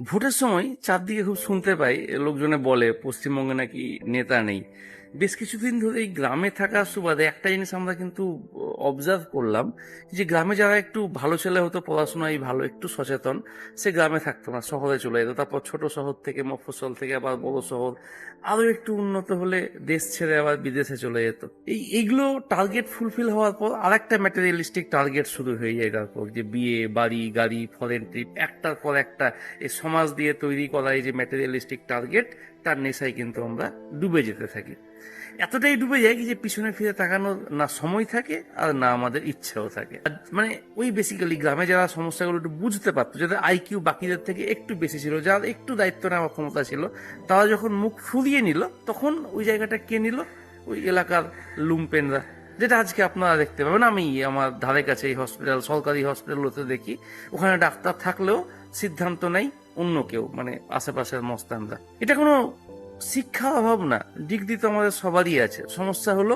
ভোটের সময় চারদিকে খুব শুনতে পাই, লোকজনে বলে পশ্চিমবঙ্গে নাকি নেতা নেই। বেশ কিছুদিন ধরে এই গ্রামে থাকার সুবাদে একটা জিনিস আমরা কিন্তু অবজার্ভ করলাম, যে গ্রামে যারা একটু ভালো ছেলে হতো, পড়াশোনায় ভালো, একটু সচেতন, সে গ্রামে থাকতো না, শহরে চলে যেত। তারপর ছোট শহর থেকে, মফস্বল থেকে আবার বড় শহর, আরো একটু উন্নত হলে দেশ ছেড়ে আবার বিদেশে চলে যেত। এইগুলো টার্গেট ফুলফিল হওয়ার পর আর একটা ম্যাটেরিয়ালিস্টিক টার্গেট শুরু হয়ে যায়। তারপর যে বিয়ে, বাড়ি, গাড়ি, ফরেন ট্রিপ, একটার পর একটা এই সমাজ দিয়ে তৈরি করা এই যে ম্যাটেরিয়ালিস্টিক টার্গেট, তার নেশায় কিন্তু আমরা ডুবে যেতে থাকি। এতটাই ডুবে যাই যে পিছনে ফিরে তাকানোর না সময় থাকে আর না আমাদের ইচ্ছেও থাকে। মানে ওই বেসিক্যালি গ্রামে যারা সমস্যাগুলো একটু বুঝতে পারতো, যাদের আইকিউ বাকিদের থেকে একটু বেশি ছিল, যার একটু দায়িত্ব নেওয়ার ক্ষমতা ছিল, তারা যখন মুখ ফুরিয়ে নিল, তখন ওই জায়গাটা কে নিল? ওই এলাকার লুম্পেনরা। যেটা আজকে আপনারা দেখতে পাবেন। আমি আমার ধারে কাছে এই হসপিটাল, সরকারি হসপিটালগুলোতে দেখি, ওখানে ডাক্তার থাকলেও সিদ্ধান্ত নেই অন্য কেউ, মানে আশেপাশের মস্তানরা। এটা কোনো শিক্ষার অভাব না, ডিগ্রি তো আমাদের সবারই আছে। সমস্যা হলো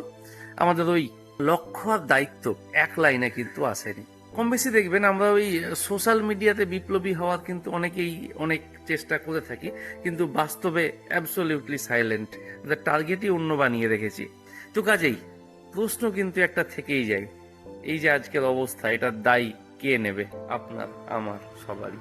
আমাদের ওই লক্ষ্য আর দায়িত্ব এক লাইনে কিন্তু আসেনি। কম বেশি দেখবেন আমরা ওই সোশ্যাল মিডিয়াতে বিপ্লবী হওয়ার কিন্তু অনেকেই অনেক চেষ্টা করে থাকি, কিন্তু বাস্তবে অ্যাবসলিউটলি সাইলেন্ট, টার্গেটই অন্য বানিয়ে রেখেছি। তো কাজেই প্রশ্ন কিন্তু একটা থেকেই যায়, এই যে আজকের অবস্থা, এটার দায়ী কে নেবে? আপনার, আমার, সবারই।